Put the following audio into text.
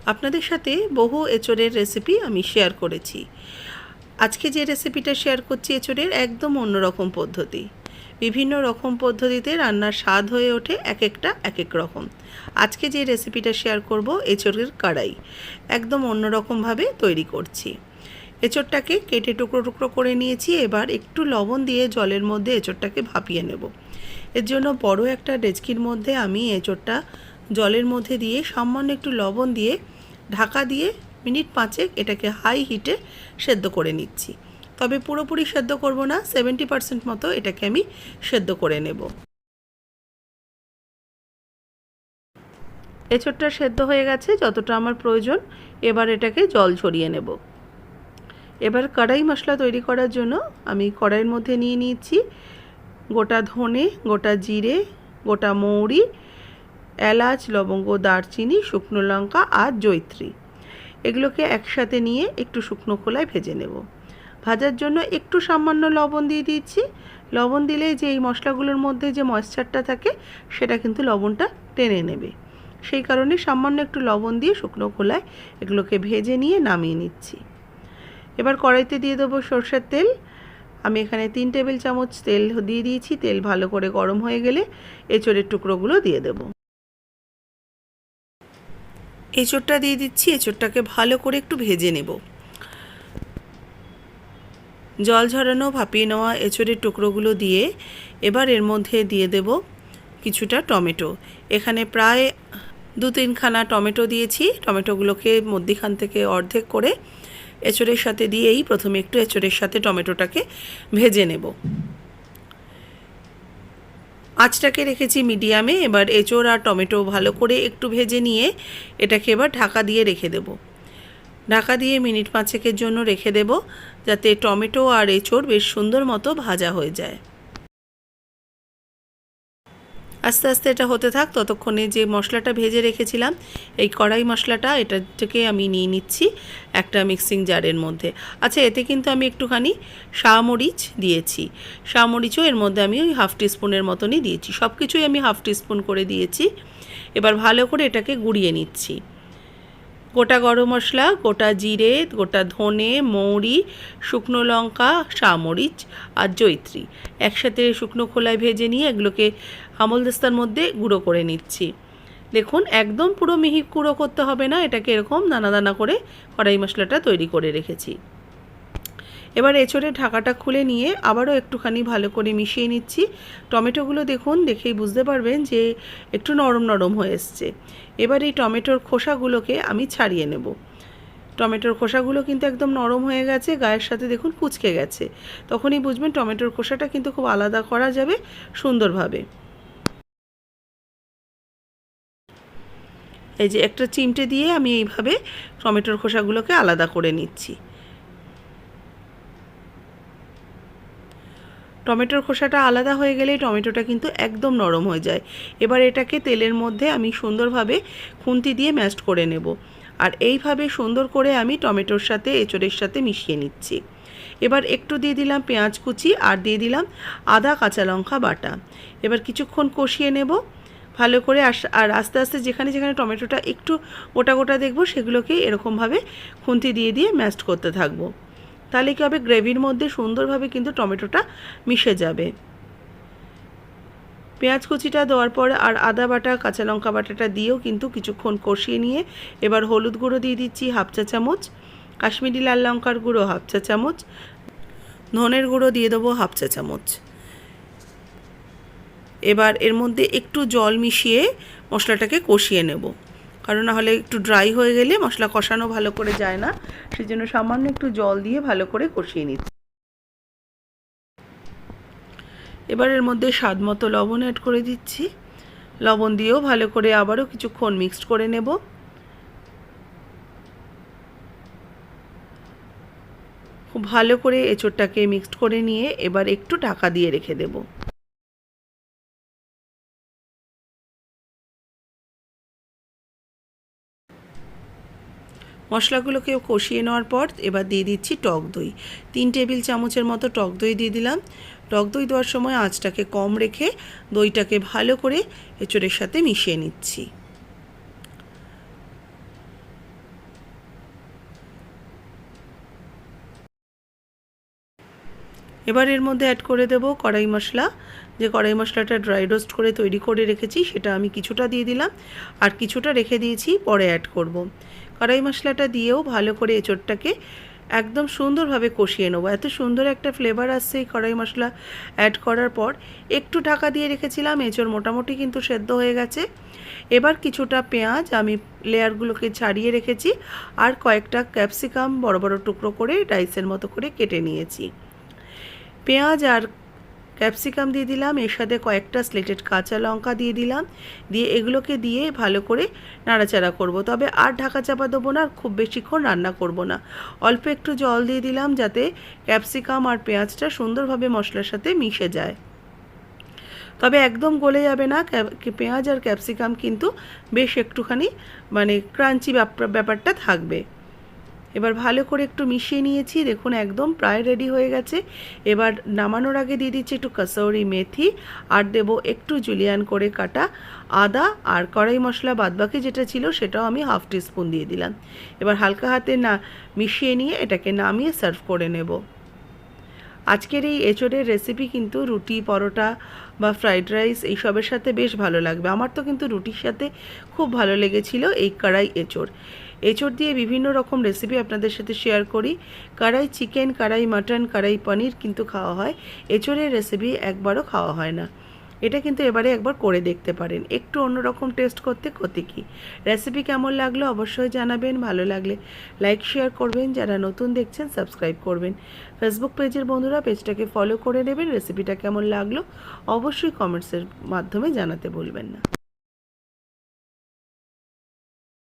আপনাদের সাথে বহু এঁচোড়ের রেসিপি আমি শেয়ার করেছি। আজকে যে রেসিপিটা শেয়ার করছি এঁচোড়ের একদম অন্যরকম পদ্ধতি। বিভিন্ন রকম পদ্ধতিতে রান্নার স্বাদ হয়ে ওঠে, এক একটা এক এক রকম। আজকে যে রেসিপিটা শেয়ার করব এঁচোড়ের কড়াই, একদম অন্যরকমভাবে তৈরি করছি। এঁচোড়টাকে কেটে টুকরো টুকরো করে নিয়েছি। এবার একটু লবণ দিয়ে জলের মধ্যে এঁচোড়টাকে ভাপিয়ে নেব। এর জন্য বড় একটা ডেচকির মধ্যে আমি এঁচোড়টা জলের মধ্যে দিয়ে সামান্য একটু লবণ দিয়ে ঢাকা দিয়ে মিনিট 5 এটাকে হাই হিটে সেদ্ধ করে নিচ্ছি। তবে পুরোপুরি সেদ্ধ করব না, 70% মতো এটাকে আমি সেদ্ধ করে নেব। এঁচোড়টা সেদ্ধ হয়ে গেছে যতটা আমার প্রয়োজন। এবার এটাকে জল ঝরিয়ে নেব। এবার কড়াই মশলা তৈরি করার জন্য আমি কড়াইয়ের মধ্যে নিয়ে নিচ্ছি গোটা ধনে, গোটা জিরে, গোটা মৌরি, এলাচ, লবঙ্গ, দারচিনি, শুকনো লঙ্কা আর জয়িত্রী। এগুলোকে একসাথে নিয়ে একটু শুকনো খোলায় ভেজে নেব। ভাজার জন্য একটু সামান্য লবণ দিয়ে দিচ্ছি। লবণ দিলে যে এই মশলাগুলোর মধ্যে যে ময়েশ্চারটা থাকে সেটা কিন্তু লবণটা টেনে নেবে, সেই কারণে সামান্য একটু লবণ দিয়ে শুকনো খোলায় এগুলোকে ভেজে নিয়ে নামিয়ে নিচ্ছি। এবার কড়াইতে দিয়ে দেবো সরষের তেল। আমি এখানে 3 টেবিল চামচ তেল দিয়ে দিয়েছি। তেল ভালো করে গরম হয়ে গেলে এঁচোড়ের টুকরোগুলো দিয়ে দেবো। এঁচোড়টা দিয়ে দিচ্ছি। এঁচোড়টাকে ভালো করে একটু ভেজে নেব। জল ঝরানো ভাপিয়ে নেওয়া এঁচোড়ের টুকরোগুলো দিয়ে এবার এর মধ্যে দিয়ে দেব কিছুটা টমেটো। এখানে প্রায় 2-3 খানা টমেটো দিয়েছি। টমেটোগুলোকে মধ্যিখান থেকে অর্ধেক করে এঁচোড়ের সাথে দিয়েই প্রথমে একটু এঁচোড়ের সাথে টমেটোটাকে ভেজে নেব। আঁচটাকে রেখেছি মিডিয়ামে। এবার এঁচোড় আর টমেটো ভালো করে একটু ভেজে নিয়ে এটাকে এবার ঢাকা দিয়ে রেখে দেব। ঢাকা দিয়ে মিনিট 5 জন্য রেখে দেব, যাতে টমেটো আর এঁচোড় বেশ সুন্দর মতো ভাজা হয়ে যায়। আস্তে আস্তে এটা হতে থাক। ততক্ষণে যে মশলাটা ভেজে রেখেছিলাম, এই কড়াই মশলাটা, এটাকে আমি নিয়ে নিচ্ছি একটা মিক্সিং জারের মধ্যে। আচ্ছা, এতে কিন্তু আমি একটুখানি শাহমরিচ দিয়েছি। শাহমরিচও এর মধ্যে আমি ওই 1/2 টিস্পুনের মতনই দিয়েছি। সব কিছুই আমি 1/2 টিস্পুন করে দিয়েছি। এবার ভালো করে এটাকে গুঁড়িয়ে নিচ্ছি। গোটা গরম মশলা, গোটা জিরে, গোটা ধনে, মৌরি, শুকনো লঙ্কা, শাহমরিচ আর জয়িত্রী একসাথে শুকনো খোলায় ভেজে নিয়ে এগুলোকে হামলদিস্তার মধ্যে গুঁড়ো করে নিচ্ছি। দেখুন, একদম পুরো মিহি গুঁড়ো করতে হবে না, এটাকে এরকম দানা দানা করে কড়াই মশলাটা তৈরি করে রেখেছি। এবার এঁচোড়ের ঢাকাটা খুলে নিয়ে আবারও একটুখানি ভালো করে মিশিয়ে নিচ্ছি। টমেটোগুলো দেখুন, দেখেই বুঝতে পারবেন যে একটু নরম নরম হয়ে এসছে। এবার এই টমেটোর খোসাগুলোকে আমি ছাড়িয়ে নেব। টমেটোর খোসাগুলো কিন্তু একদম নরম হয়ে গেছে, গায়ের সাথে দেখুন কুঁচকে গেছে। তখনই বুঝবেন টমেটোর খোসাটা কিন্তু খুব আলাদা করা যাবে সুন্দরভাবে। এই যে একটা চিমটে দিয়ে আমি এইভাবে টমেটোর খোসাগুলোকে আলাদা করে নিচ্ছি। টমেটোর খোসাটা আলাদা হয়ে গেলে টমেটোটা কিন্তু একদম নরম হয়ে যায়। এবার এটাকে তেলের মধ্যে আমি সুন্দরভাবে খুন্তি দিয়ে ম্যাশ করে নেব। আর এইভাবে সুন্দর করে আমি টমেটোর সাথে এঁচোড়ের সাথে মিশিয়ে নিচ্ছি। এবার একটু দিয়ে দিলাম পেঁয়াজ কুচি আর দিয়ে দিলাম আদা কাঁচা লঙ্কা বাটা। এবার কিছুক্ষণ কষিয়ে নেব ভালো করে। আর আস্তে আস্তে যেখানে যেখানে টমেটোটা একটু গোটা গোটা দেখবো সেগুলোকেই এরকমভাবে খুন্তি দিয়ে দিয়ে ম্যাশ করতে থাকবো। তাহলে কী হবে, গ্রেভির মধ্যে সুন্দরভাবে কিন্তু টমেটোটা মিশে যাবে। পেঁয়াজ কুচিটা দেওয়ার পর আর আদা বাটা কাঁচা লঙ্কা বাটাটা দিয়েও কিন্তু কিছুক্ষণ কষিয়ে নিয়ে এবার হলুদ গুঁড়ো দিয়ে দিচ্ছি 1/2 চা চামচ, কাশ্মীরি লাল লঙ্কার গুঁড়ো 1/2 চা চামচ, ধনের গুঁড়ো দিয়ে দেবো 1/2 চা চামচ। এবার এর মধ্যে একটু জল মিশিয়ে মশলাটাকে কষিয়ে নেব, কারণ নাহলে একটু ড্রাই হয়ে গেলে মশলা কষানো ভালো করে যায় না। সেই জন্য সামান্য একটু জল দিয়ে ভালো করে কষিয়ে নিচ্ছি। এবার এর মধ্যে স্বাদ মতো লবণ অ্যাড করে দিচ্ছি। লবণ দিয়েও ভালো করে আবারও কিছুক্ষণ মিক্সড করে নেব। খুব ভালো করে এঁচোড়টাকে মিক্সড করে নিয়ে এবার একটু ঢাকা দিয়ে রেখে দেব। মশলাগুলোকে কষিয়ে নেওয়ার পর এবার দিয়ে দিচ্ছি টক দই। 3 টেবিল চামচের মতো টক দই দিয়ে দিলাম। টক দই দেওয়ার সময় আঁচটাকে কম রেখে দইটাকে ভালো করে এঁচোড়ের সাথে মিশিয়ে নিচ্ছি। এবার এর মধ্যে অ্যাড করে দেব কড়াই মশলা। যে কড়াই মশলাটা ড্রাই রোস্ট করে তৈরি করে রেখেছি সেটা আমি কিছুটা দিয়ে দিলাম, আর কিছুটা রেখে দিয়েছি পরে অ্যাড করব। কড়াই মশলাটা দিয়েও ভালো করে এঁচোড়টাকে একদম সুন্দরভাবে কষিয়ে নেবো। এত সুন্দর একটা ফ্লেভার আসছে এই কড়াই মশলা অ্যাড করার পর। একটু ঢাকা দিয়ে রেখেছিলাম, এঁচোড় মোটামুটি কিন্তু সেদ্ধ হয়ে গেছে। এবার কিছুটা পেঁয়াজ আমি লেয়ারগুলোকে ছাড়িয়ে রেখেছি, আর কয়েকটা ক্যাপসিকাম বড় বড় টুকরো করে ডাইসের মতো করে কেটে নিয়েছি। পেঁয়াজ আর ক্যাপসিকাম দিয়ে দিলাম, এর সাথে কয়েকটা স্লেটেড কাঁচা লঙ্কা দিয়ে দিলাম, দিয়ে এগুলোকে দিয়ে ভালো করে নাড়াচাড়া করব। তবে আর ঢাকা চাপা দেবো না, খুব বেশিক্ষণ রান্না করব না। অল্প একটু জল দিয়ে দিলাম যাতে ক্যাপসিকাম আর পেঁয়াজটা সুন্দরভাবে মশলার সাথে মিশে যায়। তবে একদম গলে যাবে না, পেঁয়াজ আর ক্যাপসিকাম কিন্তু বেশ একটুখানি মানে ক্রাঞ্চি ব্যাপারটা থাকবে। এবার ভালো করে একটু মিশিয়ে নিয়েছি, দেখুন একদম প্রায় রেডি হয়ে গেছে। এবার নামানোর আগে দিয়ে দিচ্ছি একটু কাসৌরি মেথি, আর দেব একটু জুলিয়ান করে কাটা আদা, আর কড়াই মশলা বাদবাকি যেটা ছিল সেটাও আমি হাফ টিস্পুন দিয়ে দিলাম। এবার হালকা হাতে মিশিয়ে নিয়ে এটাকে নামিয়ে সার্ভ করে নেব। আজকের এই এঁচোড়ের রেসিপি কিন্তু রুটি, পরোটা বা ফ্রাইড রাইস এইসবের সাথে বেশ ভালো লাগবে। আমার তো কিন্তু রুটির সাথে খুব ভালো লেগেছিল এই কড়াই এঁচোড়। এঁচোড় দিয়ে বিভিন্ন রকম রেসিপি আপনাদের সাথে শেয়ার করি। কড়াই চিকেন, কড়াই মাটন, কড়াই পনির কিন্তু খাওয়া হয়, এঁচোড়ের রেসিপি একবারও খাওয়া হয় না। এটা কিন্তু এবারে একবার করে দেখতে পারেন, একটু অন্যরকম টেস্ট করতে ক্ষতি কী। রেসিপি কেমন লাগলো অবশ্যই জানাবেন, ভালো লাগলে লাইক শেয়ার করবেন, যারা নতুন দেখছেন সাবস্ক্রাইব করবেন। ফেসবুক পেজের বন্ধুরা পেজটাকে ফলো করে নেবেন। রেসিপিটা কেমন লাগলো অবশ্যই কমেন্টসের মাধ্যমে জানাতে ভুলবেন না।